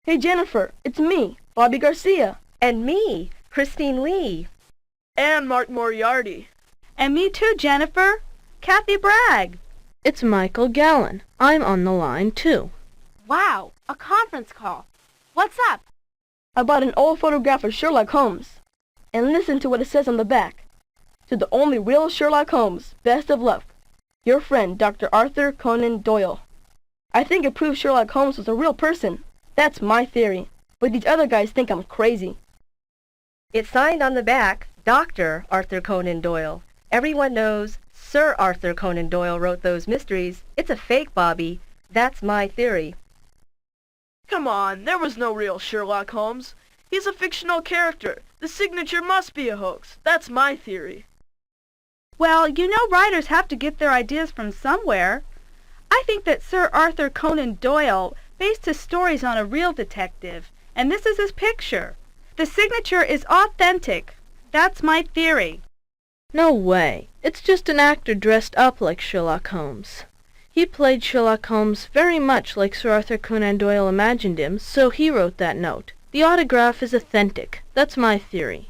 Hey Jennifer, it's me, Bobby Garcia. And me, Christine Lee. And Mark Moriarty. And me too, Jennifer. Kathy Bragg. It's Michael Gallen. I'm on the line, too. Wow, a conference call. What's up? I bought an old photograph of Sherlock Holmes. And listen to what it says on the back. To the only real Sherlock Holmes, best of luck. Your friend, Dr. Arthur Conan Doyle. I think it proves Sherlock Holmes was a real person. That's my theory. But these other guys think I'm crazy. It's signed on the back, Dr. Arthur Conan Doyle. Everyone knows Sir Arthur Conan Doyle wrote those mysteries. It's a fake, Bobby. That's my theory. Come on, there was no real Sherlock Holmes. He's a fictional character. The signature must be a hoax. That's my theory. Well, you know writers have to get their ideas from somewhere. I think that Sir Arthur Conan Doyle based his stories on a real detective, and this is his picture. The signature is authentic. That's my theory. No way. It's just an actor dressed up like Sherlock Holmes. He played Sherlock Holmes very much like Sir Arthur Conan Doyle imagined him, so he wrote that note. The autograph is authentic. That's my theory.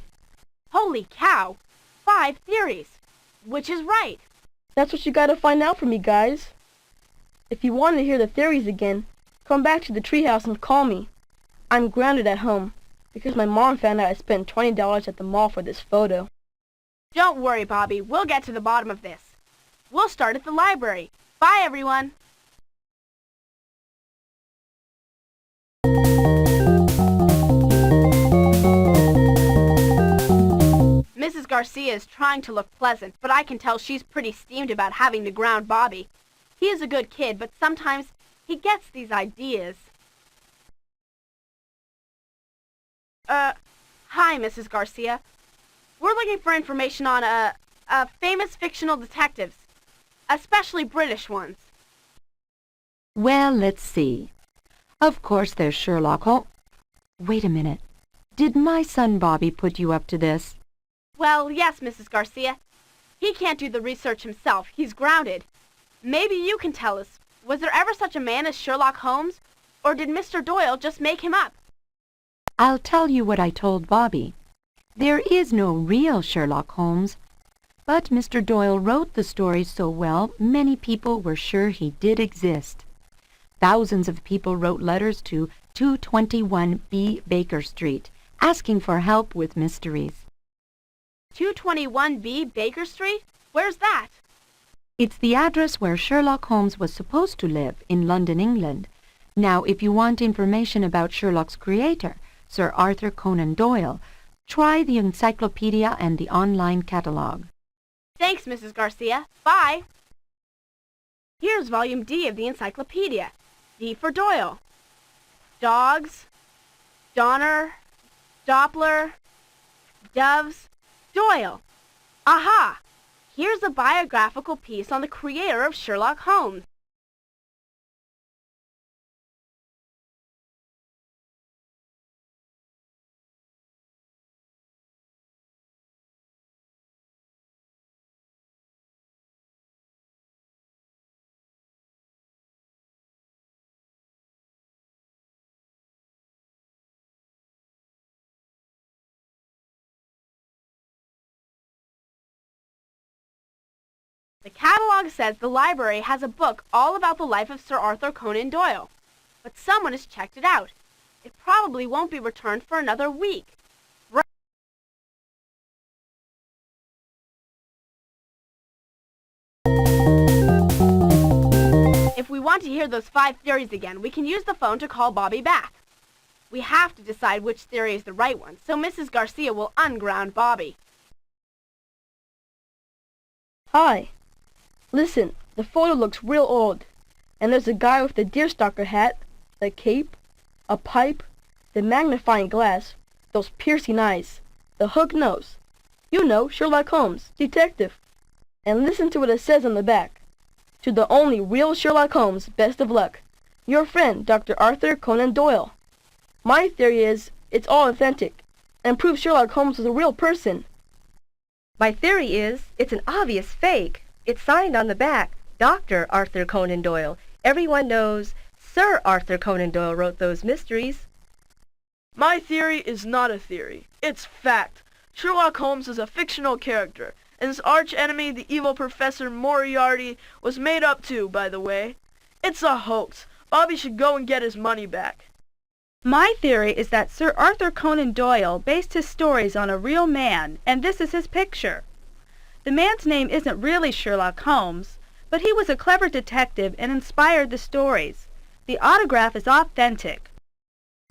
Holy cow! 5 theories. Which is right? That's what you gotta find out from me, guys. If you want to hear the theories again, come back to the treehouse and call me. I'm grounded at home because my mom found out I spent $20 at the mall for this photo. Don't worry, Bobby. We'll get to the bottom of this. We'll start at the library. Bye, everyone. Mrs. Garcia is trying to look pleasant, but I can tell she's pretty steamed about having to ground Bobby. He is a good kid, but sometimes he gets these ideas. Hi, Mrs. Garcia. We're looking for information on, famous fictional detectives, especially British ones. Well, let's see. Of course there's Sherlock Holmes. Wait a minute. Did my son Bobby put you up to this? Well, yes, Mrs. Garcia. He can't do the research himself. He's grounded. Maybe you can tell us, was there ever such a man as Sherlock Holmes, or did Mr. Doyle just make him up? I'll tell you what I told Bobby. There is no real Sherlock Holmes, but Mr. Doyle wrote the story so well, many people were sure he did exist. Thousands of people wrote letters to 221B Baker Street, asking for help with mysteries. 221B Baker Street? Where's that? It's the address where Sherlock Holmes was supposed to live, in London, England. Now, if you want information about Sherlock's creator, Sir Arthur Conan Doyle, try the encyclopedia and the online catalog. Thanks, Mrs. Garcia. Bye. Here's Volume D of the encyclopedia. D for Doyle. Dogs, Donner, Doppler, Doves, Doyle. Aha! Here's a biographical piece on the creator of Sherlock Holmes. The catalog says the library has a book all about the life of Sir Arthur Conan Doyle. But someone has checked it out. It probably won't be returned for another week. If we want to hear those 5 theories again, we can use the phone to call Bobby back. We have to decide which theory is the right one, so Mrs. Garcia will unground Bobby. Hi. Listen, the photo looks real old. And there's a guy with the deerstalker hat, the cape, a pipe, the magnifying glass, those piercing eyes, the hook nose. You know, Sherlock Holmes, detective. And listen to what it says on the back. To the only real Sherlock Holmes, best of luck. Your friend, Dr. Arthur Conan Doyle. My theory is, it's all authentic, and proves Sherlock Holmes was a real person. My theory is, it's an obvious fake. It's signed on the back, Dr. Arthur Conan Doyle. Everyone knows Sir Arthur Conan Doyle wrote those mysteries. My theory is not a theory. It's fact. Sherlock Holmes is a fictional character, and his arch-enemy, the evil Professor Moriarty, was made up too, by the way. It's a hoax. Bobby should go and get his money back. My theory is that Sir Arthur Conan Doyle based his stories on a real man, and this is his picture. The man's name isn't really Sherlock Holmes, but he was a clever detective and inspired the stories. The autograph is authentic.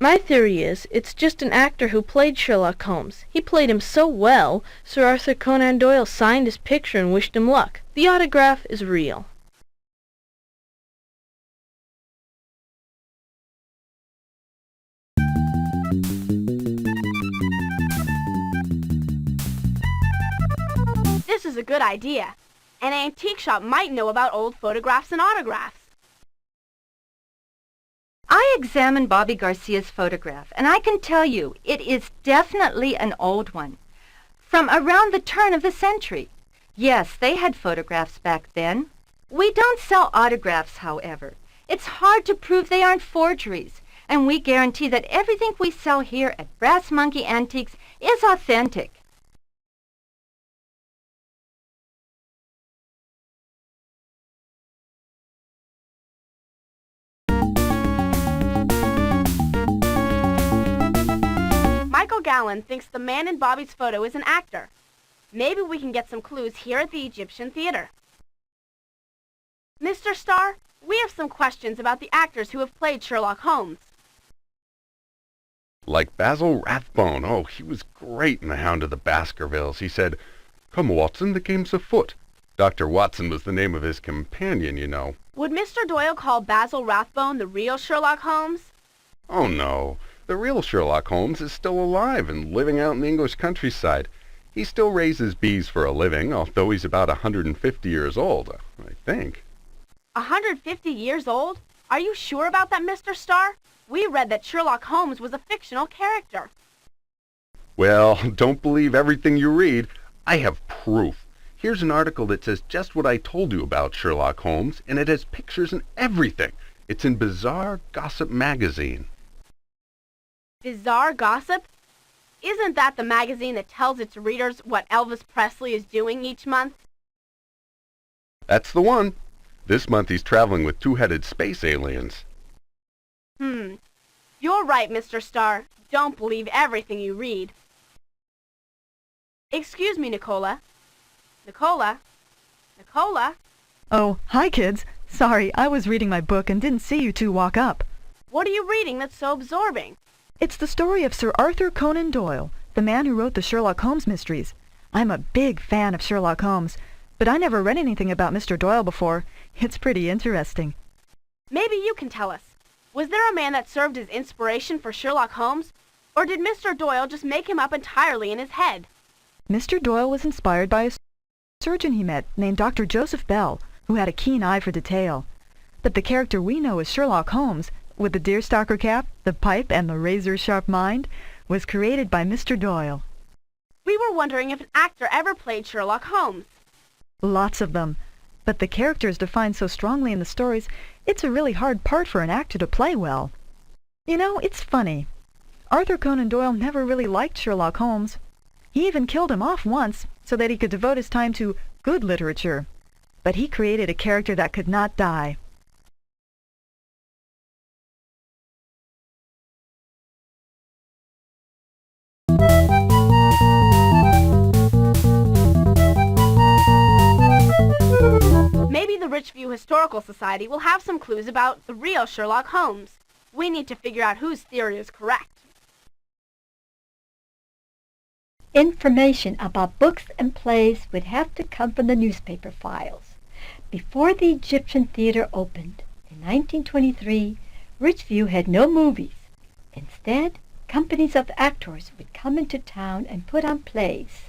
My theory is, it's just an actor who played Sherlock Holmes. He played him so well, Sir Arthur Conan Doyle signed his picture and wished him luck. The autograph is real. This is a good idea. An antique shop might know about old photographs and autographs. I examined Bobby Garcia's photograph, and I can tell you it is definitely an old one, from around the turn of the century. Yes, they had photographs back then. We don't sell autographs, however. It's hard to prove they aren't forgeries, and we guarantee that everything we sell here at Brass Monkey Antiques is authentic. Michael Gallen thinks the man in Bobby's photo is an actor. Maybe we can get some clues here at the Egyptian Theater. Mr. Starr, we have some questions about the actors who have played Sherlock Holmes. Like Basil Rathbone. Oh, he was great in The Hound of the Baskervilles. He said, "Come, Watson, the game's afoot." Dr. Watson was the name of his companion, you know. Would Mr. Doyle call Basil Rathbone the real Sherlock Holmes? Oh, no. The real Sherlock Holmes is still alive and living out in the English countryside. He still raises bees for a living, although he's about 150 years old, I think. 150 years old? Are you sure about that, Mr. Starr? We read that Sherlock Holmes was a fictional character. Well, don't believe everything you read. I have proof. Here's an article that says just what I told you about Sherlock Holmes, and it has pictures and everything. It's in Bizarre Gossip magazine. Bizarre Gossip? Isn't that the magazine that tells its readers what Elvis Presley is doing each month? That's the one. This month he's traveling with two-headed space aliens. You're right, Mr. Starr. Don't believe everything you read. Excuse me, Nicola. Nicola? Nicola? Oh, hi, kids. Sorry, I was reading my book and didn't see you two walk up. What are you reading that's so absorbing? It's the story of Sir Arthur Conan Doyle, the man who wrote the Sherlock Holmes mysteries. I'm a big fan of Sherlock Holmes, but I never read anything about Mr. Doyle before. It's pretty interesting. Maybe you can tell us. Was there a man that served as inspiration for Sherlock Holmes? Or did Mr. Doyle just make him up entirely in his head? Mr. Doyle was inspired by a surgeon he met named Dr. Joseph Bell, who had a keen eye for detail. But the character we know as Sherlock Holmes, with the deerstalker cap, the pipe, and the razor-sharp mind, was created by Mr. Doyle. We were wondering if an actor ever played Sherlock Holmes. Lots of them. But the character is defined so strongly in the stories, it's a really hard part for an actor to play well. You know, it's funny. Arthur Conan Doyle never really liked Sherlock Holmes. He even killed him off once so that he could devote his time to good literature. But he created a character that could not die. Maybe the Richview Historical Society will have some clues about the real Sherlock Holmes. We need to figure out whose theory is correct. Information about books and plays would have to come from the newspaper files. Before the Egyptian Theater opened in 1923, Richview had no movies. Instead, companies of actors would come into town and put on plays.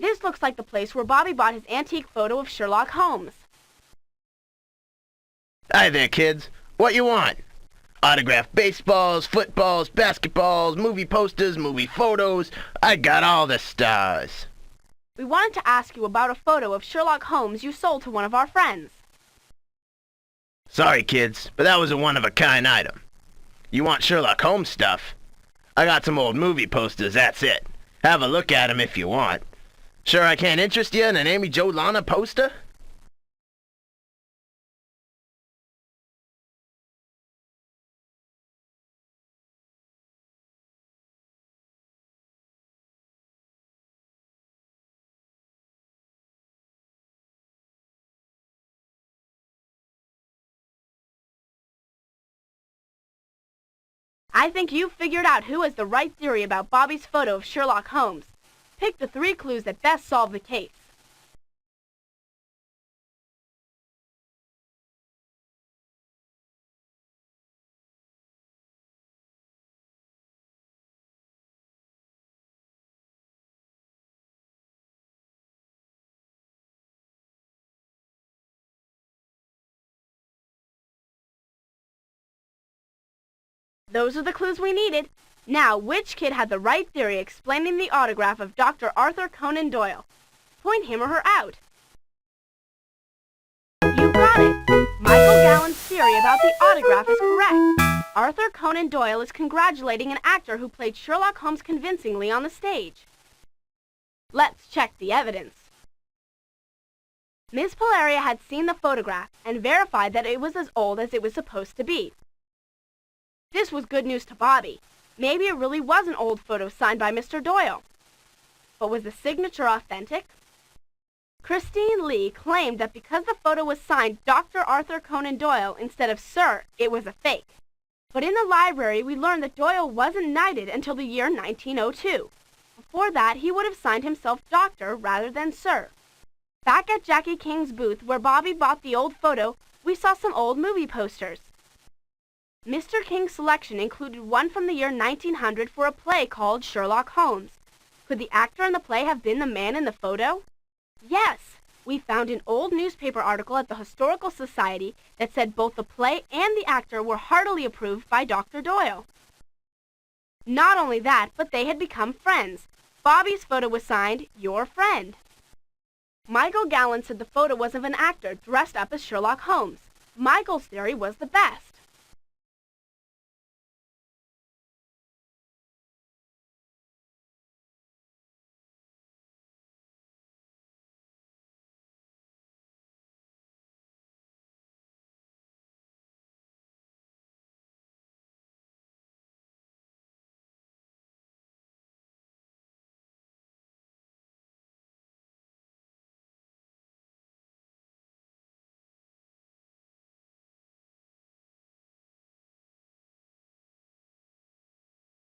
This looks like the place where Bobby bought his antique photo of Sherlock Holmes. Hi there, kids. What you want? Autographed baseballs, footballs, basketballs, movie posters, movie photos. I got all the stars. We wanted to ask you about a photo of Sherlock Holmes you sold to one of our friends. Sorry, kids, but that was a one-of-a-kind item. You want Sherlock Holmes stuff? I got some old movie posters, that's it. Have a look at 'em if you want. Sure I can't interest you in an Amy Jo Lana poster? I think you've figured out who has the right theory about Bobby's photo of Sherlock Holmes. Pick the 3 clues that best solve the case. Those are the clues we needed. Now, which kid had the right theory explaining the autograph of Dr. Arthur Conan Doyle? Point him or her out. You got it! Michael Gallen's theory about the autograph is correct. Arthur Conan Doyle is congratulating an actor who played Sherlock Holmes convincingly on the stage. Let's check the evidence. Miss Polaria had seen the photograph and verified that it was as old as it was supposed to be. This was good news to Bobby. Maybe it really was an old photo signed by Mr. Doyle. But was the signature authentic? Christine Lee claimed that because the photo was signed Dr. Arthur Conan Doyle instead of Sir, it was a fake. But in the library, we learned that Doyle wasn't knighted until the year 1902. Before that, he would have signed himself Doctor rather than Sir. Back at Jackie King's booth, where Bobby bought the old photo, we saw some old movie posters. Mr. King's selection included one from the year 1900 for a play called Sherlock Holmes. Could the actor in the play have been the man in the photo? Yes! We found an old newspaper article at the Historical Society that said both the play and the actor were heartily approved by Dr. Doyle. Not only that, but they had become friends. Bobby's photo was signed, Your Friend. Michael Gallen said the photo was of an actor dressed up as Sherlock Holmes. Michael's theory was the best.